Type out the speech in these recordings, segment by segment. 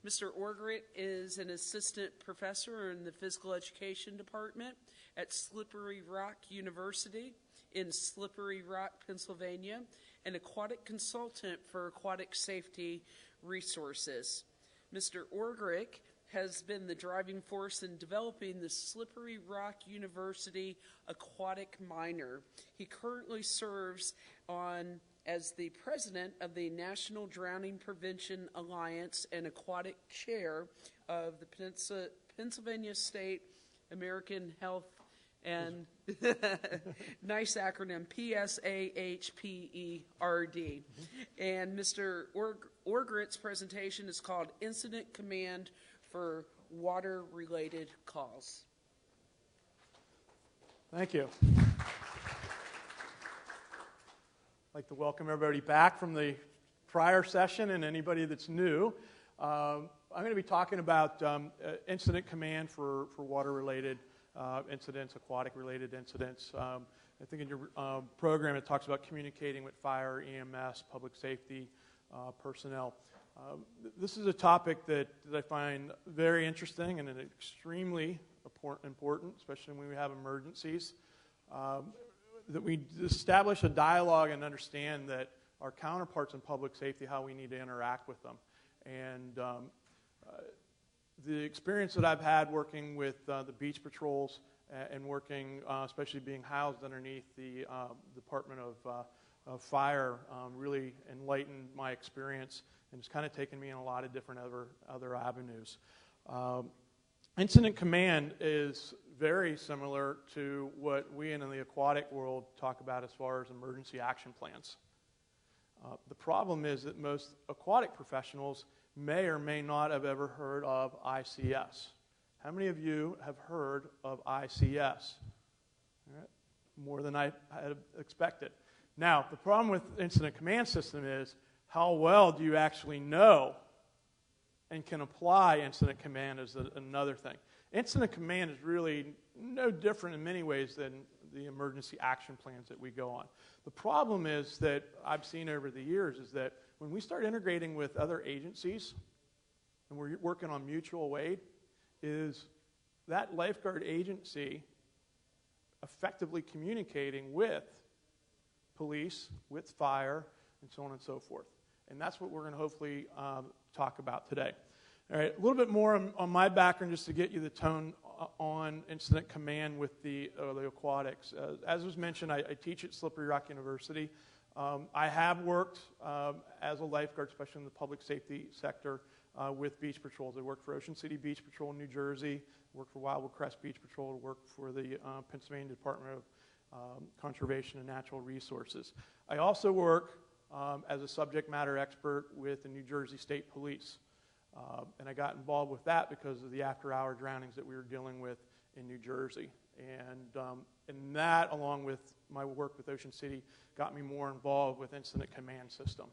Mr. Ogureuc is an assistant professor in the physical education department at Slippery Rock University in Slippery Rock, Pennsylvania, an aquatic consultant for aquatic safety resources. Mr. Ogureuc has been the driving force in developing the Slippery Rock University Aquatic Minor. He currently serves as the president of the National Drowning Prevention Alliance and aquatic chair of the Pennsylvania State American Health and nice acronym, PSAHPERD. And Mr. Ogureuc's presentation is called Incident Command for Water-Related Calls. Thank you. I'd like to welcome everybody back from the prior session and anybody that's new. I'm going to be talking about incident command for water-related incidents, aquatic-related incidents. I think in your program it talks about communicating with fire, EMS, public safety personnel. This is a topic that I find very interesting and extremely important, especially when we have emergencies, that we establish a dialogue and understand that our counterparts in public safety, how we need to interact with them. And the experience that I've had working with the beach patrols and working, especially being housed underneath the Department of Fire, really enlightened my experience, and it's kind of taken me in a lot of different other avenues. Incident command is very similar to what we in the aquatic world talk about as far as emergency action plans. The problem is that most aquatic professionals may or may not have ever heard of ICS. How many of you have heard of ICS? All right. More than I had expected. Now, the problem with incident command system is how well do you actually know and can apply incident command is another thing. Incident command is really no different in many ways than the emergency action plans that we go on. The problem is that I've seen over the years is that when we start integrating with other agencies and we're working on mutual aid, is that lifeguard agency effectively communicating with police, with fire, and so on and so forth. And that's what we're going to hopefully talk about today. All right, a little bit more on my background just to get you the tone on incident command with the aquatics. As was mentioned, I teach at Slippery Rock University. I have worked as a lifeguard, especially in the public safety sector, with beach patrols. I worked for Ocean City Beach Patrol in New Jersey, worked for Wildwood Crest Beach Patrol, worked for the Pennsylvania Department of Conservation and Natural Resources. I also work as a subject matter expert with the New Jersey State Police. And I got involved with that because of the after-hour drownings that we were dealing with in New Jersey. And that, along with my work with Ocean City, got me more involved with incident command system.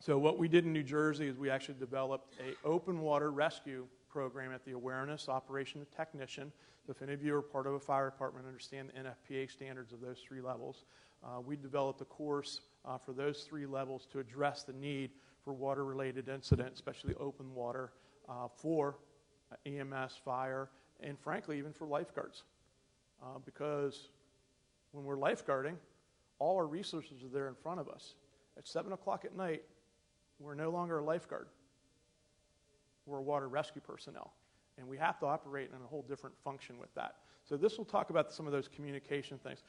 So what we did in New Jersey is we actually developed an open water rescue program at the Awareness Operation Technician. So if any of you are part of a fire department and understand the NFPA standards of those 3 levels, we developed a course for those 3 levels to address the need for water-related incidents, especially open water, for EMS, fire, and frankly, even for lifeguards. Because when we're lifeguarding, all our resources are there in front of us. At 7 o'clock at night, we're no longer a lifeguard. We're a water rescue personnel. And we have to operate in a whole different function with that. So this will talk about some of those communication things.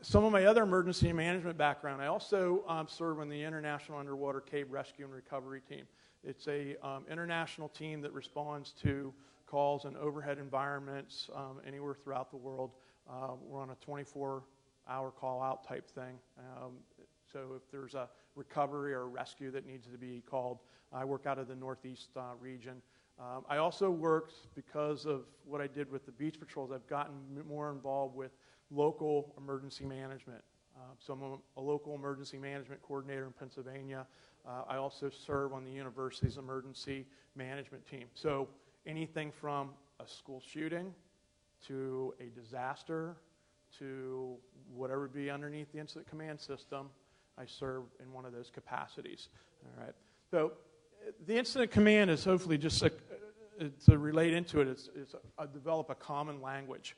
Some of my other emergency management background, I also serve on the International Underwater Cave Rescue and Recovery Team. It's a international team that responds to calls in overhead environments anywhere throughout the world. We're on a 24-hour call-out type thing. So if there's a recovery or a rescue that needs to be called, I work out of the Northeast region. I also worked, because of what I did with the beach patrols, I've gotten more involved with local emergency management. So I'm a local emergency management coordinator in Pennsylvania. I also serve on the university's emergency management team. So anything from a school shooting to a disaster to whatever would be underneath the incident command system, I serve in one of those capacities. All right. So the incident command is hopefully just to relate into it is develop a common language.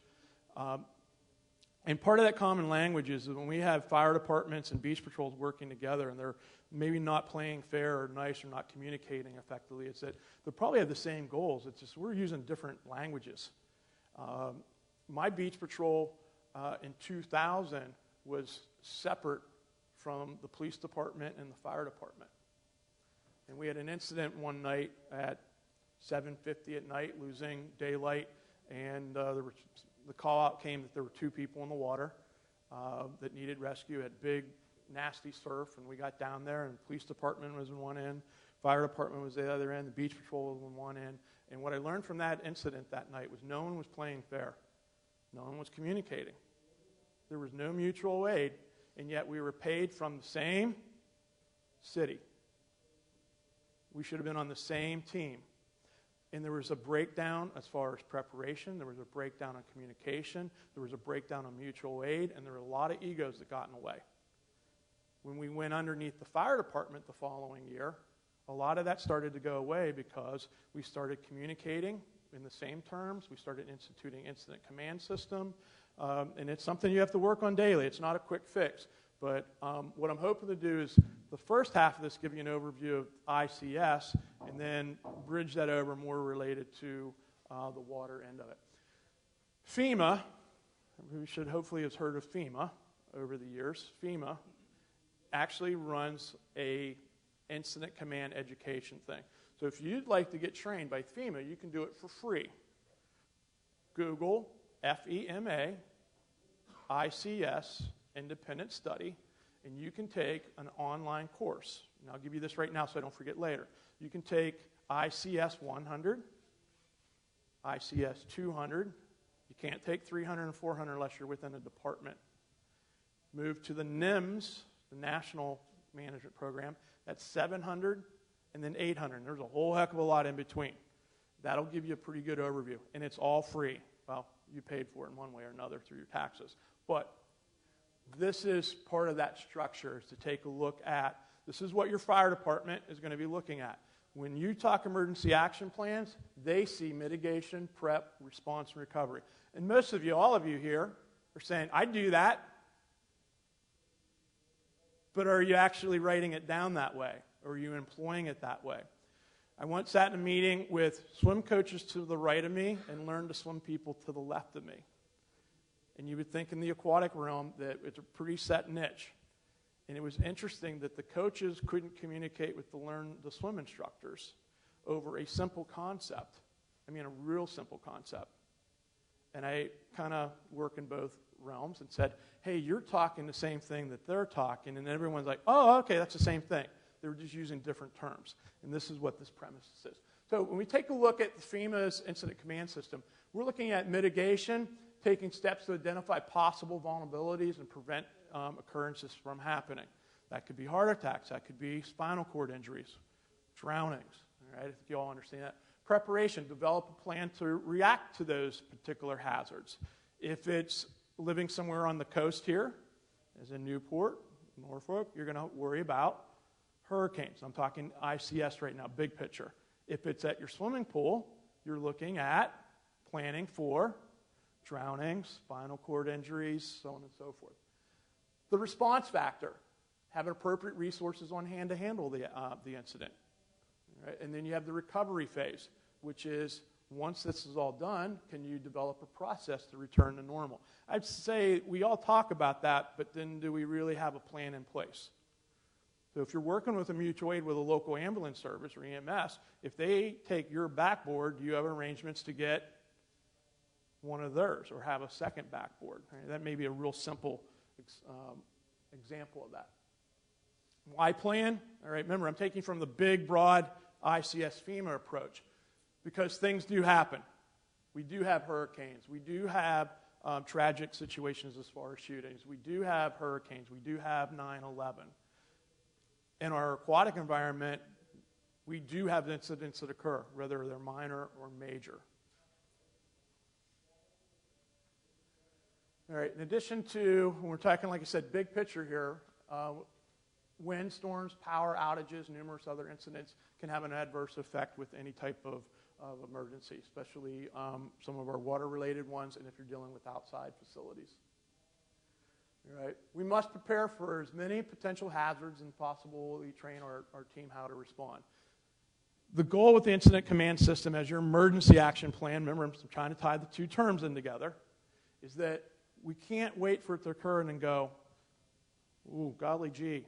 And part of that common language is when we have fire departments and beach patrols working together and they're maybe not playing fair or nice or not communicating effectively, it's that they probably have the same goals. It's just we're using different languages. My beach patrol in 2000 was separate from the police department and the fire department. And we had an incident one night at 7:50 at night, losing daylight, and the call out came that there were 2 people in the water that needed rescue. Had big, nasty surf, and we got down there, and the police department was in one end, fire department was the other end, the beach patrol was in one end. And what I learned from that incident that night was no one was playing fair. No one was communicating. There was no mutual aid, and yet we were paid from the same city. We should have been on the same team. And there was a breakdown as far as preparation. There was a breakdown on communication. There was a breakdown on mutual aid. And there were a lot of egos that got in the way. When we went underneath the fire department the following year, a lot of that started to go away because we started communicating in the same terms. We started instituting incident command system. And it's something you have to work on daily. It's not a quick fix. But what I'm hoping to do is the first half of this give you an overview of ICS and then bridge that over more related to the water end of it. FEMA, we should hopefully have heard of FEMA over the years. FEMA actually runs a incident command education thing. So if you'd like to get trained by FEMA, you can do it for free. Google FEMA ICS independent study, and you can take an online course. And I'll give you this right now so I don't forget later. You can take ICS 100, ICS 200. You can't take 300 and 400 unless you're within a department. Move to the NIMS, the National Management Program. That's 700 and then 800. There's a whole heck of a lot in between. That'll give you a pretty good overview, and it's all free. Well, you paid for it in one way or another through your taxes. But this is part of that structure, is to take a look at, this is what your fire department is going to be looking at. When you talk emergency action plans, they see mitigation, prep, response, and recovery. And most of you, all of you here, are saying, I do that. But are you actually writing it down that way? Or are you employing it that way? I once sat in a meeting with swim coaches to the right of me and learned to swim people to the left of me. And you would think in the aquatic realm that it's a pretty set niche. And it was interesting that the coaches couldn't communicate with the swim instructors over a simple concept. I mean, a real simple concept. And I kind of work in both realms and said, hey, you're talking the same thing that they're talking. And everyone's like, oh, okay, that's the same thing. They were just using different terms. And this is what this premise is. So when we take a look at FEMA's incident command system, we're looking at mitigation, taking steps to identify possible vulnerabilities and prevent occurrences from happening. That could be heart attacks. That could be spinal cord injuries, drownings. All right, I think you all understand that. Preparation, develop a plan to react to those particular hazards. If it's living somewhere on the coast here, as in Newport, Norfolk, you're going to worry about hurricanes. I'm talking ICS right now, big picture. If it's at your swimming pool, you're looking at planning for drownings, spinal cord injuries, so on and so forth. The response factor, have appropriate resources on hand to handle the incident. Right? And then you have the recovery phase, which is once this is all done, can you develop a process to return to normal? I'd say we all talk about that, but then do we really have a plan in place? So if you're working with a mutual aid with a local ambulance service or EMS, if they take your backboard, do you have arrangements to get one of theirs or have a second backboard? Right? That may be a real simple example of that. Why plan? All right, remember, I'm taking from the big, broad ICS FEMA approach because things do happen. We do have hurricanes. We do have tragic situations as far as shootings. We do have hurricanes. We do have 9/11. In our aquatic environment, we do have incidents that occur, whether they're minor or major. All right, in addition to, when we're talking, like I said, big picture here, windstorms, power outages, numerous other incidents can have an adverse effect with any type of emergency, especially some of our water-related ones, and if you're dealing with outside facilities. All right. We must prepare for as many potential hazards and possibly train our team how to respond. The goal with the incident command system as your emergency action plan, remember I'm trying to tie the two terms in together, is that we can't wait for it to occur and then go, ooh, golly gee.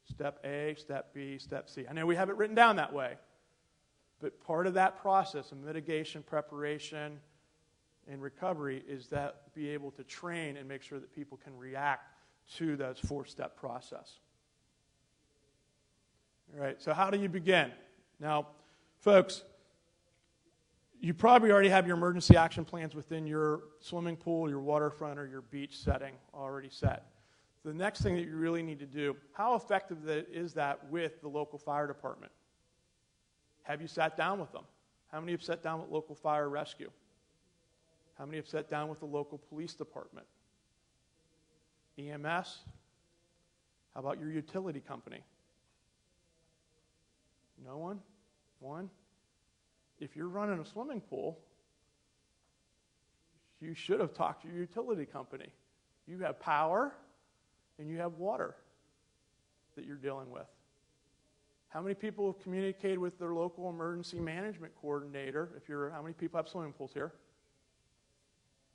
Step A, step B, step C. I know we have it written down that way, but part of that process of mitigation, preparation, and recovery is that be able to train and make sure that people can react to that four-step process. All right, so how do you begin? Now, folks, you probably already have your emergency action plans within your swimming pool, your waterfront, or your beach setting already set. The next thing that you really need to do, how effective is that with the local fire department? Have you sat down with them? How many have sat down with local fire rescue? How many have sat down with the local police department? EMS? How about your utility company? No one? One? If you're running a swimming pool, you should have talked to your utility company. You have power and you have water that you're dealing with. How many people have communicated with their local emergency management coordinator? How many people have swimming pools here?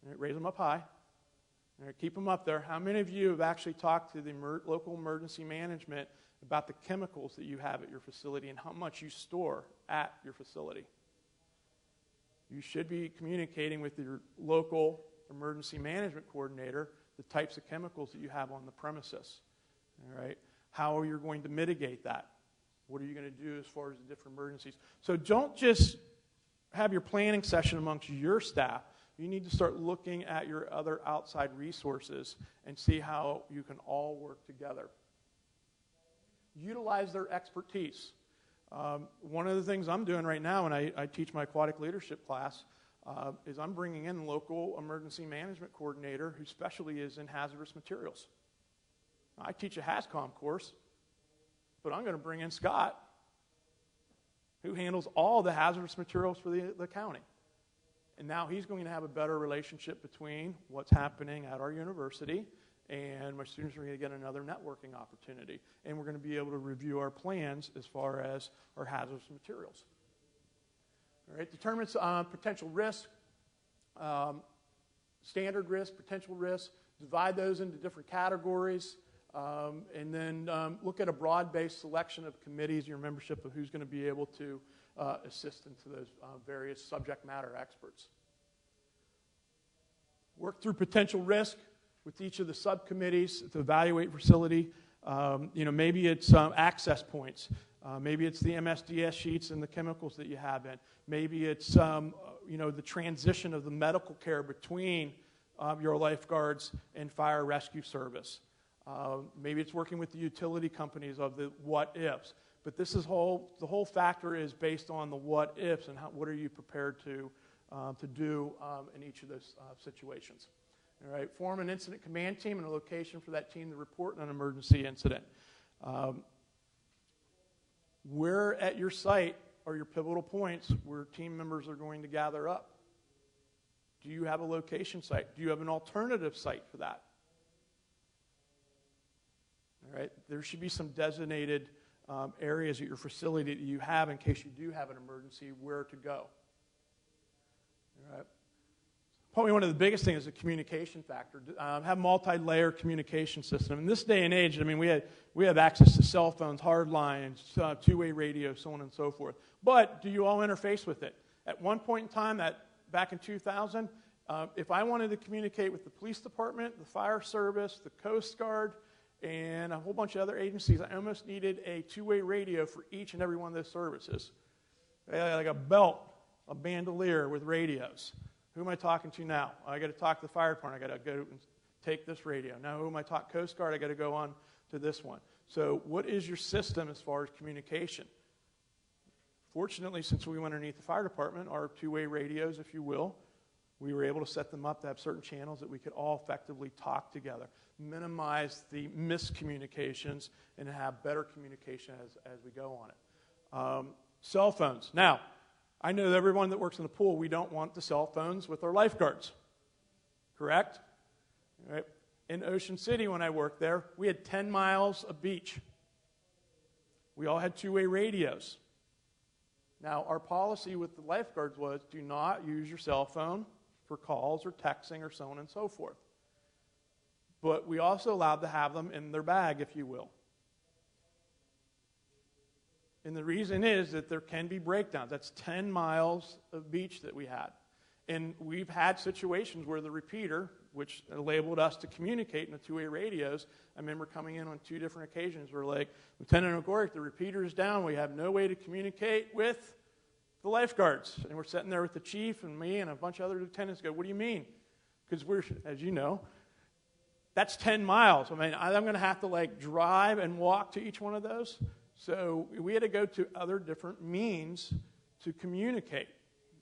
All right, raise them up high. All right, keep them up there. How many of you have actually talked to the local emergency management about the chemicals that you have at your facility and how much you store at your facility? You should be communicating with your local emergency management coordinator the types of chemicals that you have on the premises. All right? How are you going to mitigate that? What are you going to do as far as the different emergencies? So don't just have your planning session amongst your staff. You need to start looking at your other outside resources and see how you can all work together. Utilize their expertise. One of the things I'm doing right now when I teach my aquatic leadership class is I'm bringing in a local emergency management coordinator whose specialty is in hazardous materials. I teach a HAZCOM course, but I'm going to bring in Scott, who handles all the hazardous materials for the county. And now he's going to have a better relationship between what's happening at our university and my students are going to get another networking opportunity. And we're going to be able to review our plans as far as our hazardous materials. All right, determines potential risk, standard risk, potential risk, divide those into different categories, and then look at a broad-based selection of committees, your membership of who's going to be able to assist into those various subject matter experts. Work through potential risk with each of the subcommittees to evaluate facility. Maybe it's access points. Maybe it's the MSDS sheets and the chemicals that you have in. Maybe it's the transition of the medical care between your lifeguards and fire rescue service. Maybe it's working with the utility companies of the what ifs. But the whole factor is based on the what ifs and what are you prepared to do in each of those situations. All right, form an incident command team and a location for that team to report on an emergency incident. Where at your site are your pivotal points where team members are going to gather up? Do you have a location site? Do you have an alternative site for that? All right, there should be some designated areas at your facility that you have in case you do have an emergency, where to go. All right. Probably one of the biggest things is the communication factor. Have multi-layer communication system. In this day and age, we have access to cell phones, hard lines, two-way radio, so on and so forth. But do you all interface with it? At one point in time, back in 2000, if I wanted to communicate with the police department, the fire service, the Coast Guard, and a whole bunch of other agencies, I almost needed a two-way radio for each and every one of those services. Like a belt, a bandolier with radios. Who am I talking to now? I got to talk to the fire department. I got to go and take this radio. Now who am I talking? Coast Guard, I got to go on to this one. So what is your system as far as communication? Fortunately, since we went underneath the fire department, our two-way radios, if you will, We were able to set them up to have certain channels that we could all effectively talk together, minimize the miscommunications, and have better communication as we go on it. Cell phones. Now, I know that everyone that works in the pool, we don't want the cell phones with our lifeguards. Correct? All right. In Ocean City, when I worked there, we had 10 miles of beach. We all had two-way radios. Now, our policy with the lifeguards was do not use your cell phone for calls or texting or so on and so forth. But we also allowed to have them in their bag, if you will. And the reason is that there can be breakdowns. That's 10 miles of beach that we had. And we've had situations where the repeater, which enabled us to communicate in the two-way radios, I remember coming in on 2 different occasions where, like, Lieutenant Ogureuc, the repeater is down. We have no way to communicate with the lifeguards. And we're sitting there with the chief and me and a bunch of other lieutenants go, what do you mean? Because we're, as you know, that's 10 miles. I mean, I'm going to have to, like, drive and walk to each one of those. So we had to go to other different means to communicate,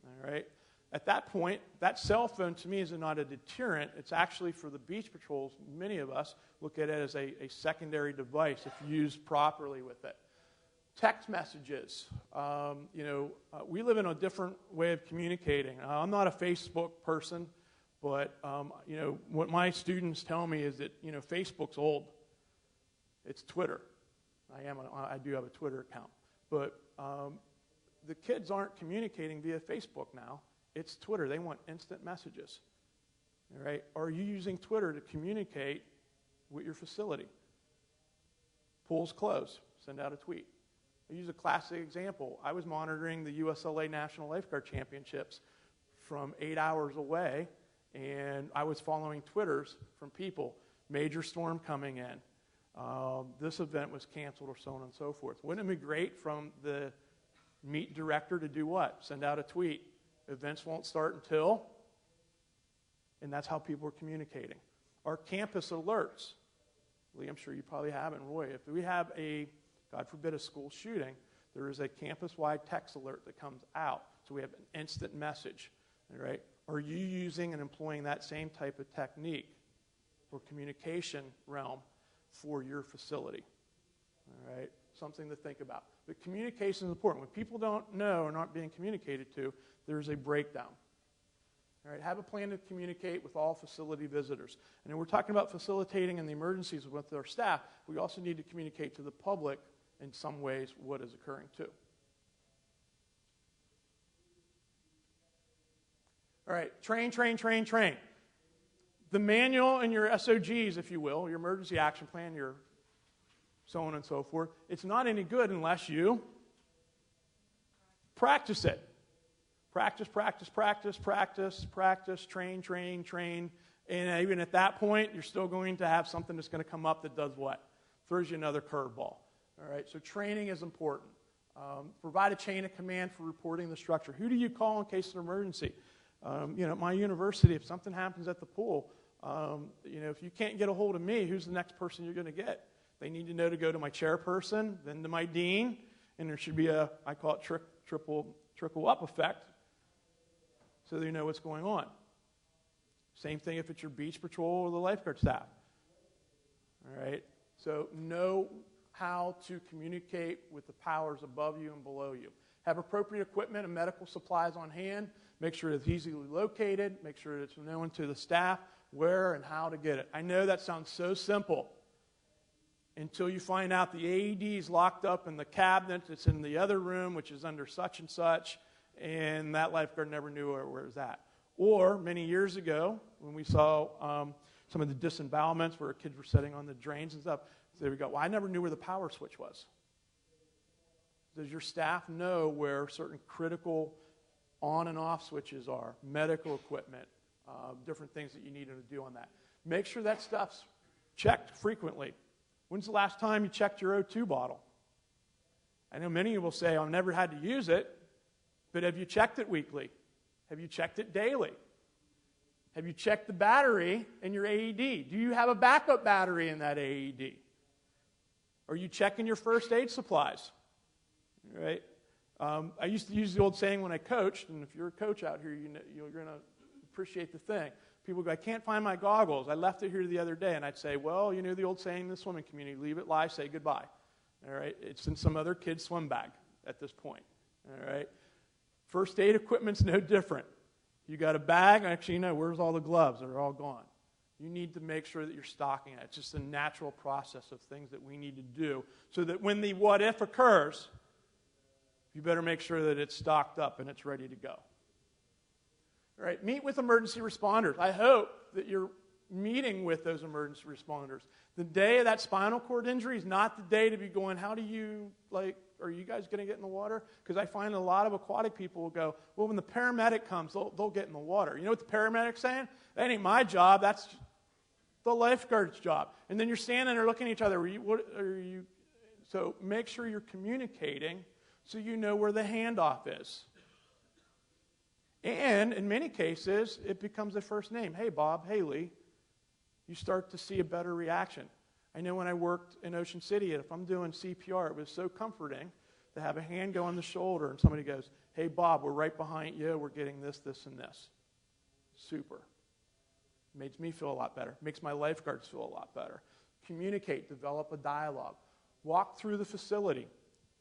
all right? At that point, that cell phone to me is not a deterrent. It's actually for the beach patrols. Many of us look at it as a secondary device if used properly with it. Text messages. We live in a different way of communicating. I'm not a Facebook person, but, what my students tell me is that, Facebook's old. It's Twitter. I do have a Twitter account. But the kids aren't communicating via Facebook now. It's Twitter. They want instant messages. All right? Are you using Twitter to communicate with your facility? Pool's closed. Send out a tweet. I use a classic example. I was monitoring the USLA National Lifeguard Championships from 8 hours away, and I was following Twitters from people. Major storm coming in. This event was canceled or so on and so forth. Wouldn't it be great from the meet director to do what? Send out a tweet. Events won't start until, and that's how people are communicating. Our campus alerts. Lee, I'm sure you probably haven't, Roy. If we have a, God forbid, a school shooting, there is a campus-wide text alert that comes out. So we have an instant message. All right? Are you using and employing that same type of technique or communication realm for your facility? All right? Something to think about. But communication is important. When people don't know and aren't being communicated to, there's a breakdown. All right? Have a plan to communicate with all facility visitors. And then we're talking about facilitating in the emergencies with our staff. We also need to communicate to the public in some ways what is occurring too. All right, train. The manual and your SOGs, if you will, your emergency action plan, your so on and so forth, it's not any good unless you practice it. Practice, train. And even at that point, you're still going to have something that's going to come up that does what? Throws you another curveball. All right, so training is important. Provide a chain of command for reporting the structure. Who do you call in case of an emergency? At my university, if something happens at the pool, if you can't get a hold of me, who's the next person you're going to get? They need to know to go to my chairperson, then to my dean, and there should be I call it trickle-up effect, so they know what's going on. Same thing if it's your beach patrol or the lifeguard staff. All right? So know how to communicate with the powers above you and below you. Have appropriate equipment and medical supplies on hand. Make sure it's easily located. Make sure it's known to the staff where and how to get it. I know that sounds so simple until you find out the AED is locked up in the cabinet that's in the other room, which is under such and such, and that lifeguard never knew where it was at. Or many years ago, when we saw some of the disembowelments where kids were sitting on the drains and stuff, there we go. Well, I never knew where the power switch was. Does your staff know where certain critical on and off switches are, medical equipment, different things that you need to do on that? Make sure that stuff's checked frequently. When's the last time you checked your O2 bottle? I know many of you will say, I've never had to use it, but have you checked it weekly? Have you checked it daily? Have you checked the battery in your AED? Do you have a backup battery in that AED? Are you checking your first aid supplies? Right? I used to use the old saying when I coached, and if you're a coach out here, you're going to appreciate the thing. People go, I can't find my goggles. I left it here the other day. And I'd say, well, you know the old saying in the swimming community, leave it lie, say goodbye. All right? It's in some other kid's swim bag at this point. All right? First aid equipment's no different. You got a bag, actually, where's all the gloves? They're all gone. You need to make sure that you're stocking it. It's just a natural process of things that we need to do so that when the what if occurs, you better make sure that it's stocked up and it's ready to go. All right, meet with emergency responders. I hope that you're meeting with those emergency responders. The day of that spinal cord injury is not the day to be going, are you guys going to get in the water? Because I find a lot of aquatic people will go, well, when the paramedic comes, they'll get in the water. You know what the paramedic's saying? That ain't my job. That's the lifeguard's job. And then you're standing there looking at each other. So make sure you're communicating so you know where the handoff is. And in many cases, it becomes a first name. Hey, Bob. Hey, Lee. You start to see a better reaction. I know when I worked in Ocean City, if I'm doing CPR, it was so comforting to have a hand go on the shoulder and somebody goes, hey, Bob, we're right behind you. We're getting this, this, and this. Super. Makes me feel a lot better. Makes my lifeguards feel a lot better. Communicate. Develop a dialogue. Walk through the facility.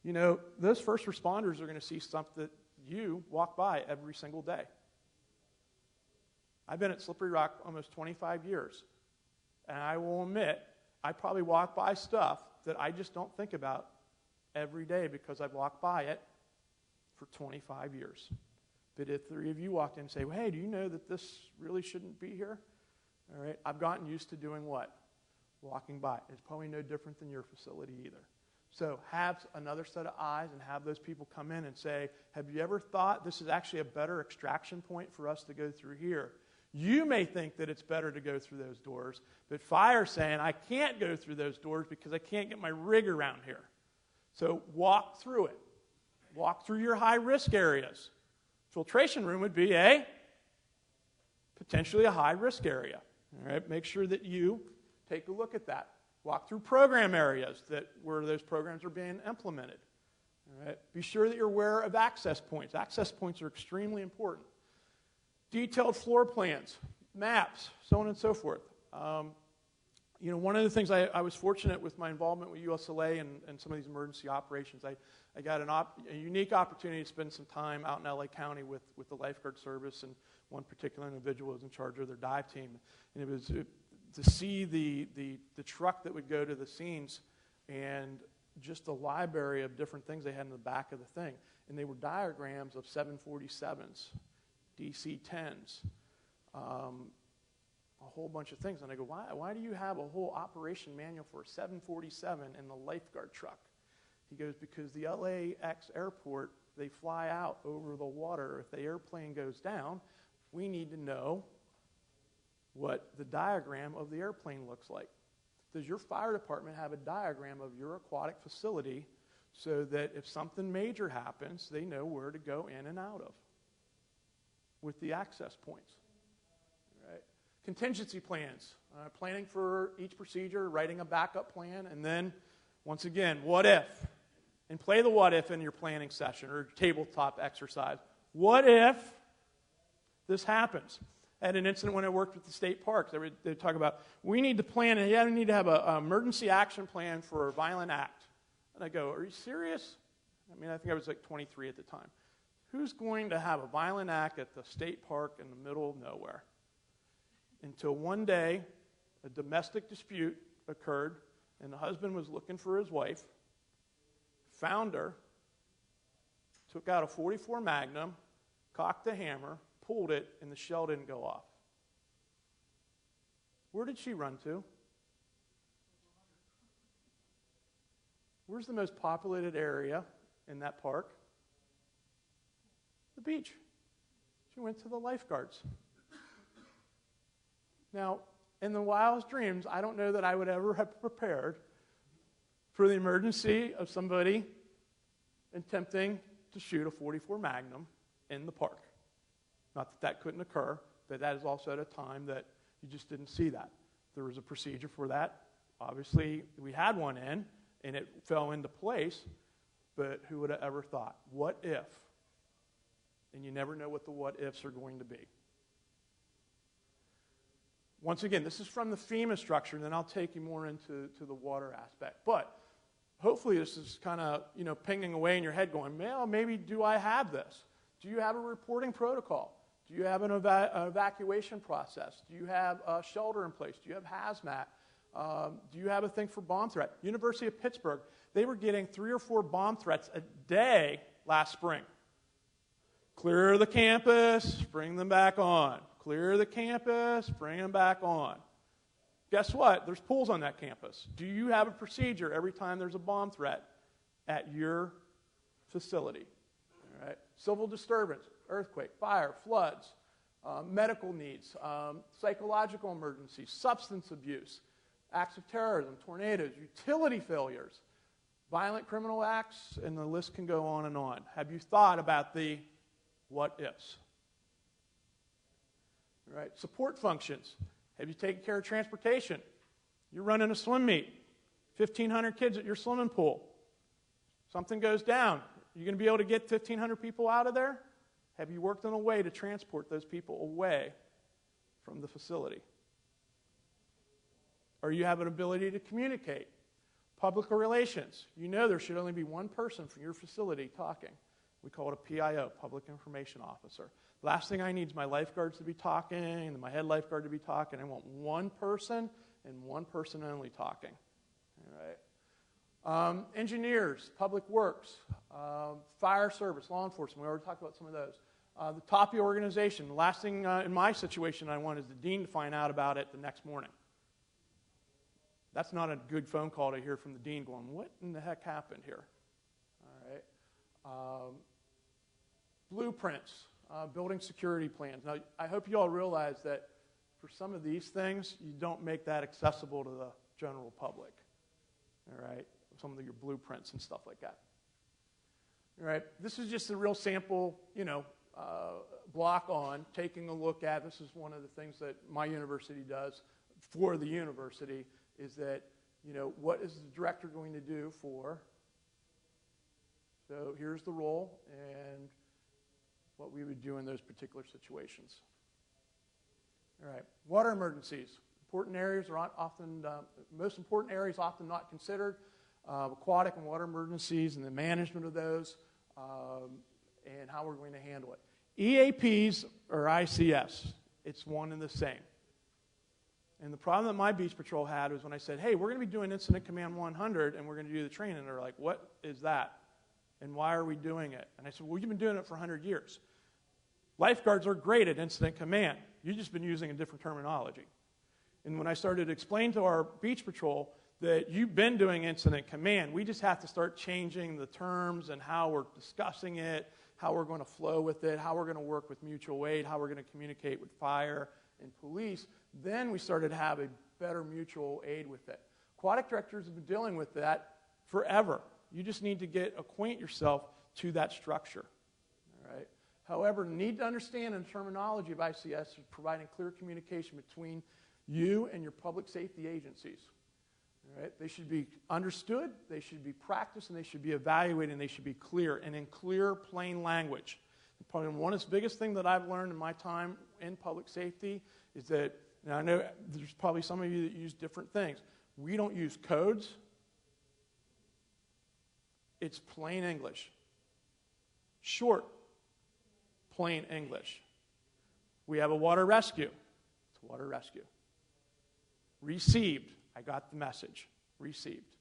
You know, those first responders are going to see something that you walk by every single day. I've been at Slippery Rock almost 25 years. And I will admit, I probably walk by stuff that I just don't think about every day because I've walked by it for 25 years. But if 3 of you walked in and say, well, hey, do you know that this really shouldn't be here? All right, I've gotten used to doing what? Walking by. It's probably no different than your facility either. So have another set of eyes and have those people come in and say, have you ever thought this is actually a better extraction point for us to go through here? You may think that it's better to go through those doors, but fire's saying, I can't go through those doors because I can't get my rig around here. So walk through it. Walk through your high-risk areas. Filtration room would be potentially a high-risk area. All right, make sure that you take a look at that. Walk through program areas where those programs are being implemented. All right, be sure that you're aware of access points. Access points are extremely important. Detailed floor plans, maps, so on and so forth. One of the things I was fortunate with my involvement with USLA and some of these emergency operations, I got a unique opportunity to spend some time out in LA County with the lifeguard service, and one particular individual was in charge of their dive team. And it was to see the truck that would go to the scenes and just the library of different things they had in the back of the thing. And they were diagrams of 747s, DC-10s, a whole bunch of things. And I go, why do you have a whole operation manual for a 747 in the lifeguard truck? He goes, because the LAX airport, they fly out over the water. If the airplane goes down, we need to know what the diagram of the airplane looks like. Does your fire department have a diagram of your aquatic facility so that if something major happens, they know where to go in and out of with the access points? Right. Contingency plans, planning for each procedure, writing a backup plan, and then, once again, what if? And play the what if in your planning session or tabletop exercise. What if this happens? I had an incident when I worked with the state parks. They talk about, we need to plan, and you need to have an emergency action plan for a violent act. And I go, are you serious? I think I was like 23 at the time. Who's going to have a violent act at the state park in the middle of nowhere? Until one day, a domestic dispute occurred, and the husband was looking for his wife, found her, took out a .44 Magnum, cocked the hammer, pulled it, and the shell didn't go off. Where did she run to? Where's the most populated area in that park? The beach. She went to the lifeguards. Now, in the wildest dreams, I don't know that I would ever have prepared for the emergency of somebody attempting to shoot a .44 Magnum in the park. Not that couldn't occur, but that is also at a time that you just didn't see that. There was a procedure for that. Obviously, we had one in, and it fell into place, but who would have ever thought? What if? And you never know what the what ifs are going to be. Once again, this is from the FEMA structure, and then I'll take you more into the water aspect. But hopefully this is kind of, pinging away in your head going, well, maybe do I have this? Do you have a reporting protocol? Do you have an evacuation process? Do you have a shelter in place? Do you have hazmat? Do you have a thing for bomb threat? University of Pittsburgh, they were getting 3 or 4 bomb threats a day last spring. Clear the campus, bring them back on. Clear the campus, bring them back on. Guess what? There's pools on that campus. Do you have a procedure every time there's a bomb threat at your facility? All right. Civil disturbance, earthquake, fire, floods, medical needs, psychological emergencies, substance abuse, acts of terrorism, tornadoes, utility failures, violent criminal acts, and the list can go on and on. Have you thought about the what-ifs? All right. Support functions. Have you taken care of transportation? You're running a swim meet. 1,500 kids at your swimming pool. Something goes down. You're going to be able to get 1,500 people out of there? Have you worked on a way to transport those people away from the facility? Or you have an ability to communicate. Public relations. You know there should only be one person from your facility talking. We call it a PIO, Public Information Officer. Last thing I need is my lifeguards to be talking and my head lifeguard to be talking. I want one person and one person only talking. All right. Engineers, public works, fire service, law enforcement. We already talked about some of those. The top of the organization. The last thing in my situation I want is the dean to find out about it the next morning. That's not a good phone call to hear from the dean going, what in the heck happened here? All right. Blueprints, building security plans. Now, I hope you all realize that for some of these things, you don't make that accessible to the general public. All right. Some of your blueprints and stuff like that. All right. This is just a real sample, block on taking a look at. This is one of the things that my university does for the university is that, what is the director going to do for? So here's the role and what we would do in those particular situations. All right. Water emergencies. Important areas are often, most important areas often not considered. Aquatic and water emergencies and the management of those and how we're going to handle it. EAPs or ICS, it's one and the same. And the problem that my beach patrol had was when I said, hey, we're going to be doing Incident Command 100 and we're going to do the training. And they're like, what is that? And why are we doing it? And I said, well, you've been doing it for 100 years. Lifeguards are great at Incident Command. You've just been using a different terminology. And when I started to explain to our beach patrol that you've been doing Incident Command, we just have to start changing the terms and how we're discussing it, how we're going to flow with it, how we're going to work with mutual aid, how we're going to communicate with fire and police, then we started to have a better mutual aid with it. Aquatic directors have been dealing with that forever. You just need to acquaint yourself to that structure. All right. However, you need to understand the terminology of ICS is providing clear communication between you and your public safety agencies. All right. They should be understood, they should be practiced, and they should be evaluated, and they should be clear and in clear, plain language. Probably one of the biggest things that I've learned in my time in public safety is that, now I know there's probably some of you that use different things. We don't use codes. It's plain English. Short, plain English. We have a water rescue. It's water rescue. Received. I got the message. Received.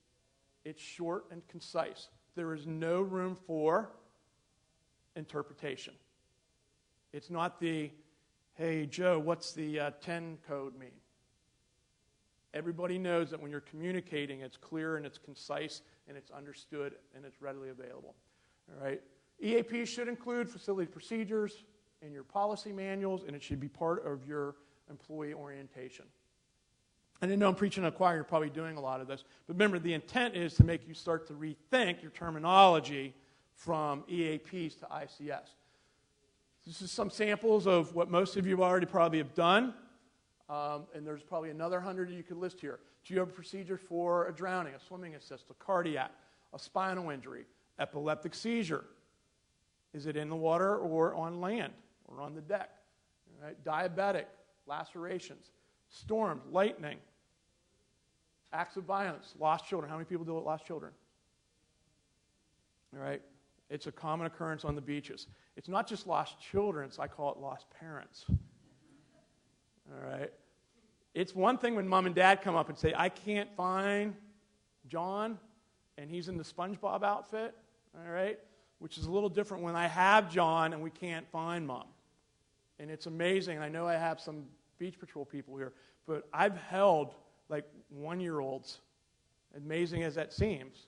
It's short and concise. There is no room for interpretation. It's not the, hey, Joe, what's the 10 code mean? Everybody knows that when you're communicating, it's clear and it's concise and it's understood and it's readily available. All right. EAP should include facility procedures in your policy manuals, and it should be part of your employee orientation. I know I'm preaching to the choir, you're probably doing a lot of this, but remember, the intent is to make you start to rethink your terminology from EAPs to ICS. This is some samples of what most of you already probably have done, and there's probably another 100 you could list here. Do you have a procedure for a drowning, a swimming assist, a cardiac, a spinal injury, epileptic seizure? Is it in the water or on land or on the deck? All right? Diabetic, lacerations, storms, lightning, acts of violence, lost children. How many people deal with lost children? All right? It's a common occurrence on the beaches. It's not just lost children, I call it lost parents. All right? It's one thing when mom and dad come up and say, I can't find John, and he's in the SpongeBob outfit, all right? Which is a little different when I have John and we can't find mom. And it's amazing. I know I have some beach patrol people here, but I've held like 1-year-olds, amazing as that seems,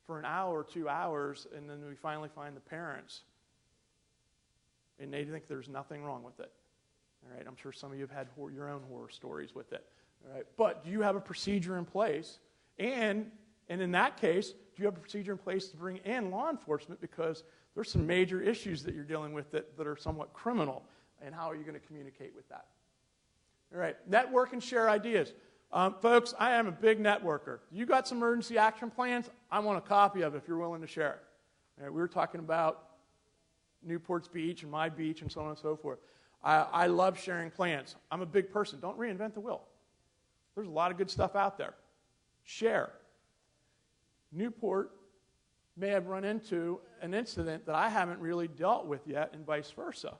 for an hour or 2 hours, and then we finally find the parents, and they think there's nothing wrong with it. All right, I'm sure some of you have had your own horror stories with it. All right, but do you have a procedure in place? And in that case, do you have a procedure in place to bring in law enforcement, because there's some major issues that you're dealing with that are somewhat criminal, and how are you going to communicate with that? All right, network and share ideas. Folks, I am a big networker. You got some emergency action plans? I want a copy of it if you're willing to share it. All right, we were talking about Newport's beach and my beach and so on and so forth. I love sharing plans. I'm a big person. Don't reinvent the wheel. There's a lot of good stuff out there. Share. Newport may have run into an incident that I haven't really dealt with yet, and vice versa.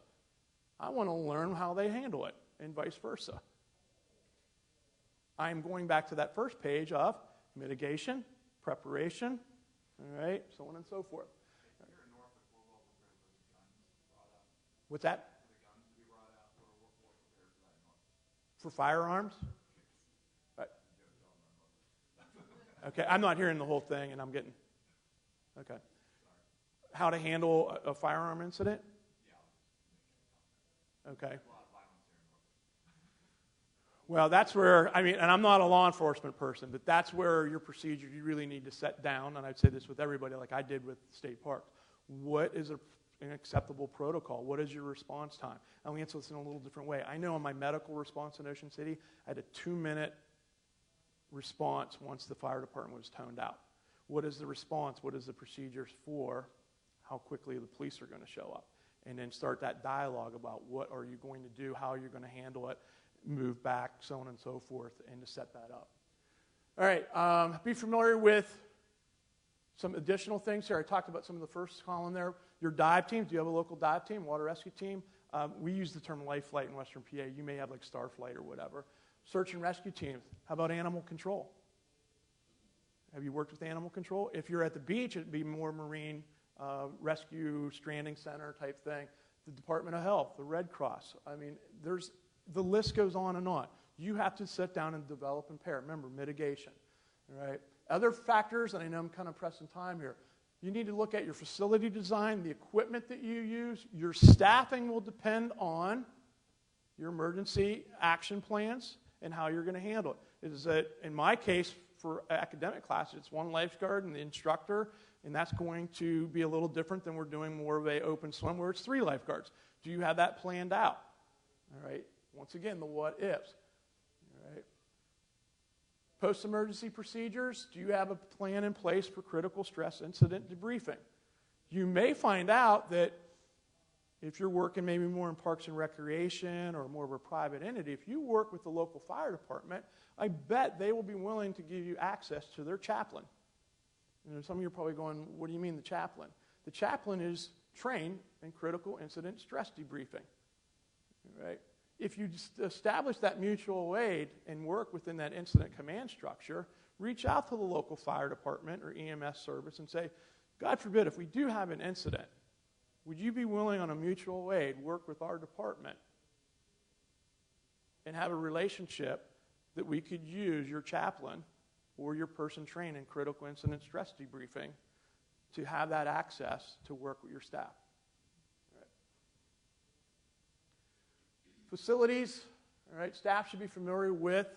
I want to learn how they handle it, and vice versa. I'm going back to that first page of mitigation, preparation, all right, so on and so forth. What's that? For firearms? Right. Okay, I'm not hearing the whole thing, and I'm getting... Okay. How to handle a firearm incident? Okay. Well, that's where, and I'm not a law enforcement person, but that's where your procedure, you really need to set down, and I'd say this with everybody like I did with state parks. What is an acceptable protocol? What is your response time? I'll answer this in a little different way. I know in my medical response in Ocean City, I had a 2-minute response once the fire department was toned out. What is the response? What is the procedures for how quickly the police are going to show up? And then start that dialogue about what are you going to do, how you're going to handle it, move back, so on and so forth, and to set that up. All right, be familiar with some additional things here. I talked about some of the first column there. Your dive teams. Do you have a local dive team, water rescue team? We use the term life flight in Western PA. You may have like Starflight or whatever. Search and rescue teams. How about animal control? Have you worked with animal control? If you're at the beach, it'd be more marine rescue, stranding center type thing. The Department of Health, the Red Cross. The list goes on and on. You have to sit down and develop and pair. Remember, mitigation. All right. Other factors, and I know I'm kind of pressing time here, you need to look at your facility design, the equipment that you use. Your staffing will depend on your emergency action plans and how you're going to handle it. Is that, in my case, for academic classes, it's one lifeguard and the instructor, and that's going to be a little different than we're doing more of a open swim where it's 3 lifeguards. Do you have that planned out? All right. Once again, the what ifs. All right. Post-emergency procedures, do you have a plan in place for critical stress incident debriefing? You may find out that if you're working maybe more in parks and recreation or more of a private entity, if you work with the local fire department, I bet they will be willing to give you access to their chaplain. And some of you are probably going, what do you mean the chaplain? The chaplain is trained in critical incident stress debriefing. All right? If you establish that mutual aid and work within that incident command structure, reach out to the local fire department or EMS service and say, God forbid, if we do have an incident, would you be willing on a mutual aid work with our department and have a relationship that we could use your chaplain or your person trained in critical incident stress debriefing to have that access to work with your staff? Facilities, all right, staff should be familiar with,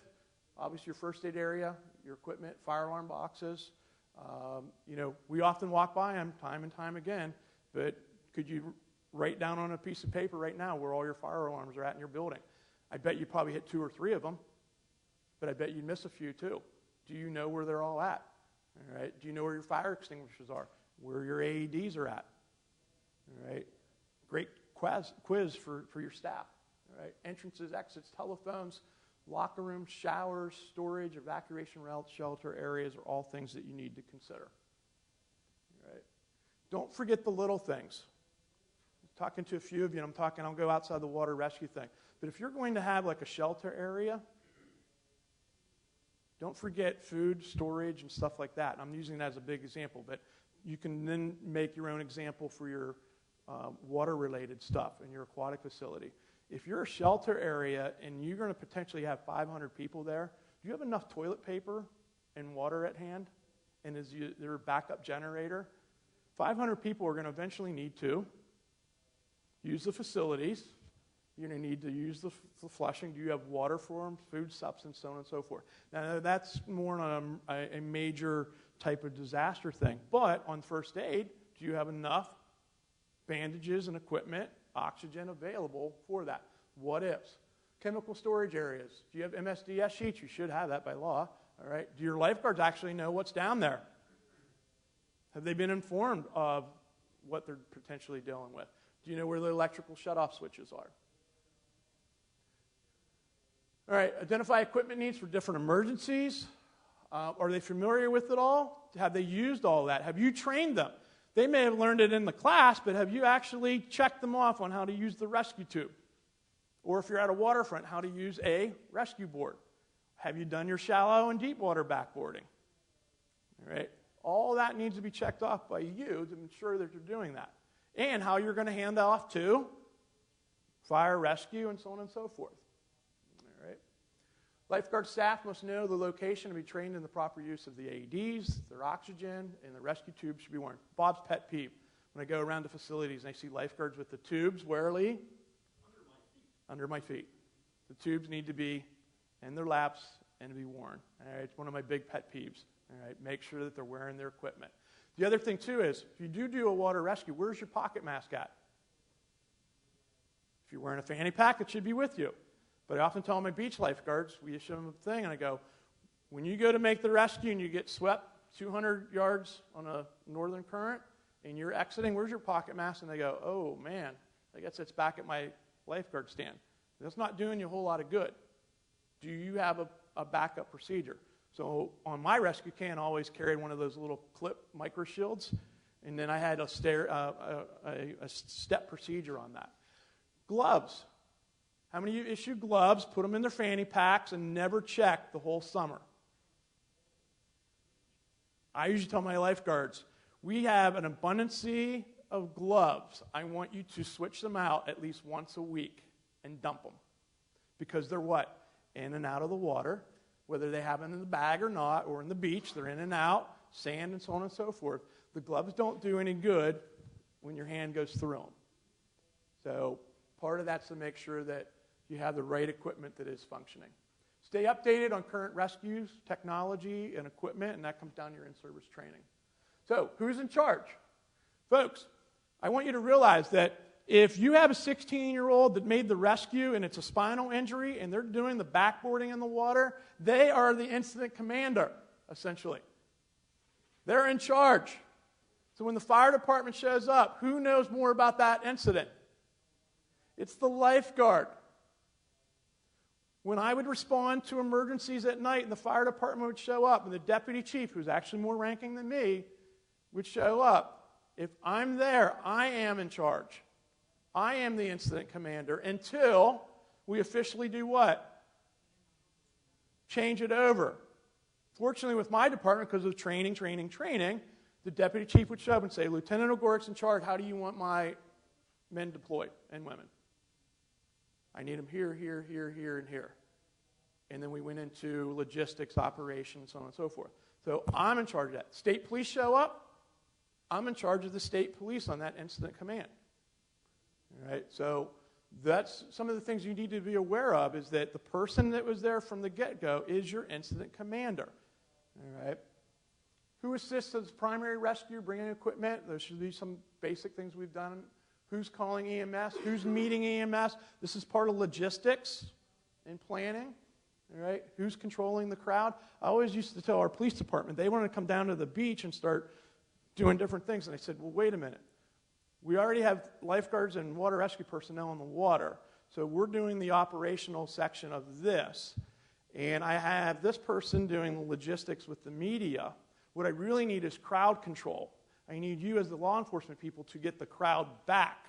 obviously, your first aid area, your equipment, fire alarm boxes. We often walk by them time and time again, but could you write down on a piece of paper right now where all your fire alarms are at in your building? I bet you probably hit 2 or 3 of them, but I bet you'd miss a few too. Do you know where they're all at? All right. Do you know where your fire extinguishers are? Where your AEDs are at? All right. Great quiz for your staff. Right? Entrances, exits, telephones, Locker rooms, showers, storage, evacuation routes, shelter areas are all things that you need to consider. All right? Don't forget the little things. I'm talking to a few of you, and I'll go outside the water rescue thing. But if you're going to have like a shelter area, don't forget food, storage, and stuff like that. I'm using that as a big example, but you can then make your own example for your water-related stuff in your aquatic facility. If you're a shelter area and you're going to potentially have 500 people there, do you have enough toilet paper and water at hand? And is there a backup generator? 500 people are going to eventually need to use the facilities. You're going to need to use the flushing. Do you have water for them, food, substance, so on and so forth? Now, that's more on a major type of disaster thing. But on first aid, do you have enough bandages and equipment, oxygen available for that? What ifs? Chemical storage areas. Do you have MSDS sheets? You should have that by law. All right. Do your lifeguards actually know what's down there? Have they been informed of what they're potentially dealing with? Do you know where the electrical shutoff switches are? All right. Identify equipment needs for different emergencies. Are they familiar with it all? Have they used all that? Have you trained them? They may have learned it in the class, but have you actually checked them off on how to use the rescue tube? Or if you're at a waterfront, how to use a rescue board? Have you done your shallow and deep water backboarding? All right. All that needs to be checked off by you to ensure that you're doing that. And how you're going to hand off to fire, rescue, and so on and so forth. All right. Lifeguard staff must know the location and be trained in the proper use of the AEDs, their oxygen, and the rescue tubes should be worn. Bob's pet peeve. When I go around to facilities and I see lifeguards with the tubes, where, Lee? Under my feet. The tubes need to be in their laps and to be worn. All right. It's one of my big pet peeves. All right. Make sure that they're wearing their equipment. The other thing, too, is if you do a water rescue, where's your pocket mask at? If you're wearing a fanny pack, it should be with you. But I often tell my beach lifeguards, we show them a thing, and I go, when you go to make the rescue and you get swept 200 yards on a northern current and you're exiting, where's your pocket mask? And they go, oh, man, I guess it's back at my lifeguard stand. That's not doing you a whole lot of good. Do you have a backup procedure? So on my rescue can, I always carried one of those little clip micro shields, and then I had a step procedure on that. Gloves. How many of you issue gloves, put them in their fanny packs, and never check the whole summer? I usually tell my lifeguards, we have an abundance of gloves. I want you to switch them out at least once a week and dump them. Because they're what? In and out of the water. Whether they have them in the bag or not, or in the beach, they're in and out, sand and so on and so forth. The gloves don't do any good when your hand goes through them. So part of that's to make sure that you have the right equipment that is functioning. Stay updated on current rescues, technology, and equipment, and that comes down to your in-service training. So who's in charge? Folks, I want you to realize that if you have a 16-year-old that made the rescue and it's a spinal injury and they're doing the backboarding in the water, they are the incident commander, essentially. They're in charge. So when the fire department shows up, who knows more about that incident? It's the lifeguard. When I would respond to emergencies at night and the fire department would show up and the deputy chief, who's actually more ranking than me, would show up, if I'm there, I am in charge. I am the incident commander until we officially do what? Change it over. Fortunately, with my department, because of training, the deputy chief would show up and say, Lieutenant Ogureuc's in charge. How do you want my men deployed and women? I need them here, here, here, here, and here. And then we went into logistics, operations, so on and so forth. So I'm in charge of that. State police show up. I'm in charge of the state police on that incident command. All right, so that's some of the things you need to be aware of is that the person that was there from the get-go is your incident commander. All right. Who assists as primary rescue, bringing equipment? There should be some basic things we've done. Who's calling EMS? Who's meeting EMS? This is part of logistics and planning. All right. Who's controlling the crowd? I always used to tell our police department, they wanted to come down to the beach and start doing different things. And I said, well, wait a minute. We already have lifeguards and water rescue personnel in the water, so we're doing the operational section of this. and I have this person doing the logistics with the media. What I really need is crowd control. I need you as the law enforcement people to get the crowd back.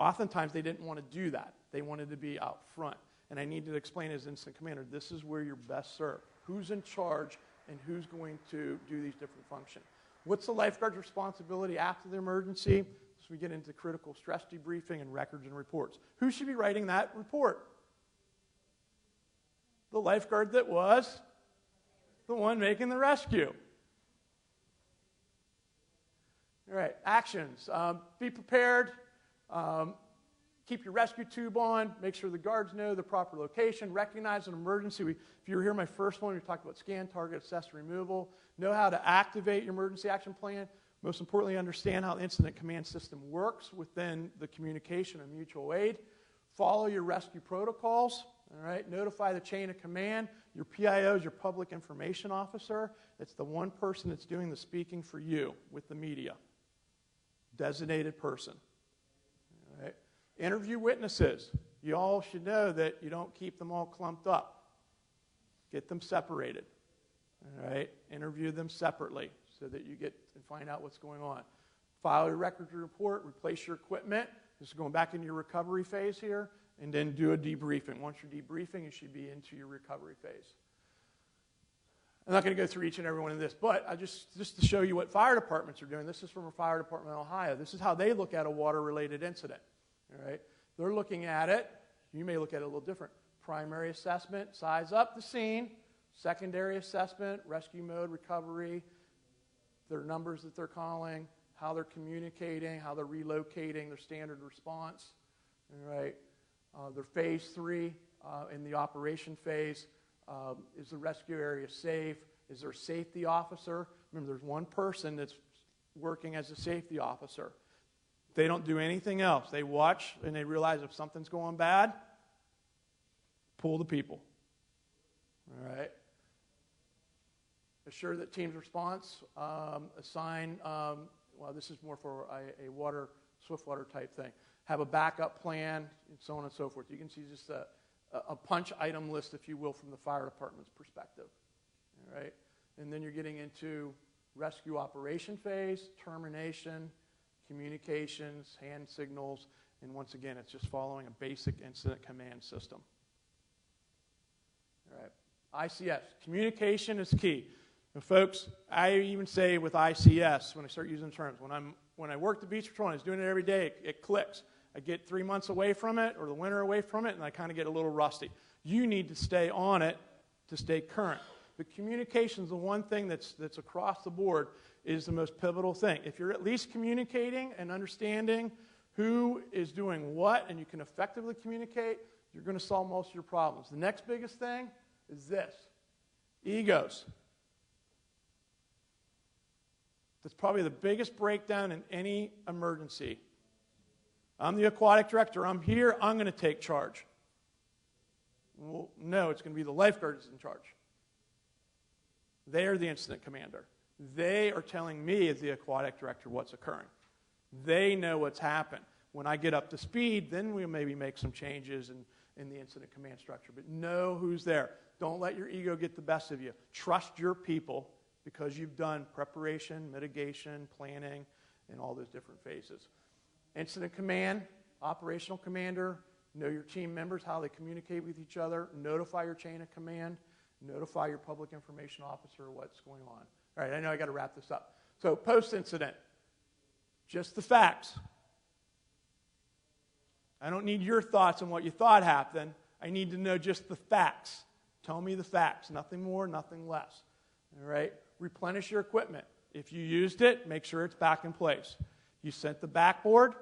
Oftentimes they didn't want to do that. They wanted to be out front. And I need to explain as incident commander, this is where you're best served. Who's in charge and who's going to do these different functions. What's the lifeguard's responsibility after the emergency? So we get into critical stress debriefing and records and reports. Who should be writing that report? The lifeguard that was the one making the rescue. All right, actions. Be prepared. Keep your rescue tube on. Make sure the guards know the proper location. Recognize an emergency. If you were here my first one, we talked about scan, target, assess, removal. Know how to activate your emergency action plan. Most importantly, understand how the incident command system works within the communication and mutual aid. Follow your rescue protocols. All right. Notify the chain of command. Your PIO is your public information officer. It's the one person that's doing the speaking for you with the media. Designated person. All right. Interview witnesses. You all should know that you don't keep them all clumped up. Get them separated. All right. Interview them separately so that you get and find out what's going on. File your records report. Replace your equipment. This is going back into your recovery phase here. And then do a debriefing. Once you're debriefing, you should be into your recovery phase. I'm not going to go through each and every one of this, but just to show you what fire departments are doing. This is from a fire department in Ohio. This is how they look at a water-related incident. All right? They're looking at it. You may look at it a little different. Primary assessment, size up the scene. Secondary assessment, rescue mode, recovery, their numbers that they're calling, how they're communicating, how they're relocating, their standard response. All right? Their phase 3 in the operation phase. Is the rescue area safe? Is there a safety officer? Remember, there's one person that's working as a safety officer. They don't do anything else. They watch and they realize if something's going bad, pull the people. All right. Assure that team's response. Assign, well, this is more for a water, swift water type thing. Have a backup plan, and so on and so forth. You can see just a punch item list, if you will, from the fire department's perspective. All right? And then you're getting into rescue operation phase, termination, communications, hand signals, and once again, it's just following a basic incident command system. All right. ICS, communication is key. And folks, I even say with ICS, when I start using terms, when I work the beach patrol and I was doing it every day, it clicks. I get 3 months away from it or the winter away from it, and I kind of get a little rusty. You need to stay on it to stay current. But communication is the one thing that's across the board is the most pivotal thing. If you're at least communicating and understanding who is doing what and you can effectively communicate, you're going to solve most of your problems. The next biggest thing is this, egos. That's probably the biggest breakdown in any emergency. I'm the aquatic director. I'm here. I'm going to take charge. Well, no, it's going to be the lifeguard that's in charge. They are the incident commander. They are telling me as the aquatic director what's occurring. They know what's happened. When I get up to speed, then we'll maybe make some changes in the incident command structure. But know who's there. Don't let your ego get the best of you. Trust your people because you've done preparation, mitigation, planning, and all those different phases. Incident command, operational commander, know your team members, how they communicate with each other, notify your chain of command, notify your public information officer what's going on. All right, I know I got to wrap this up. So post-incident, just the facts. I don't need your thoughts on what you thought happened. I need to know just the facts. Tell me the facts, nothing more, nothing less. All right, replenish your equipment. If you used it, make sure it's back in place. You sent the backboard,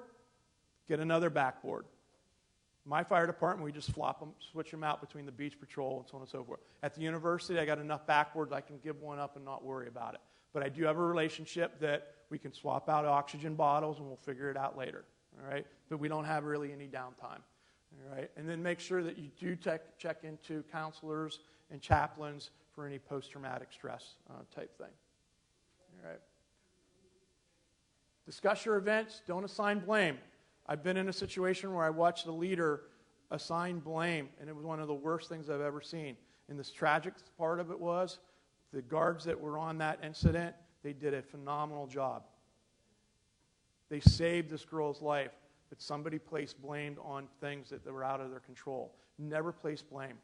get another backboard. My fire department, we just switch them out between the beach patrol and so on and so forth. At the university, I got enough backboards I can give one up and not worry about it. But I do have a relationship that we can swap out oxygen bottles and we'll figure it out later. All right? But we don't have really any downtime. All right? And then make sure that you do check into counselors and chaplains for any post-traumatic stress type thing. All right? Discuss your events. Don't assign blame. I've been in a situation where I watched a leader assign blame, and it was one of the worst things I've ever seen. And this tragic part of it was the guards that were on that incident, they did a phenomenal job. They saved this girl's life, but somebody placed blame on things that were out of their control. Never place blame.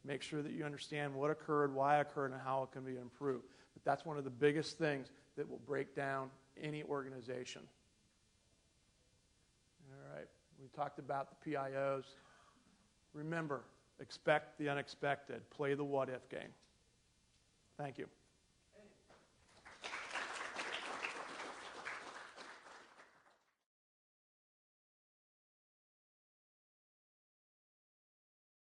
Make sure that you understand what occurred, why it occurred, and how it can be improved. But that's one of the biggest things that will break down any organization. All right, we talked about the PIOs. Remember, expect the unexpected. Play the what-if game. Thank you.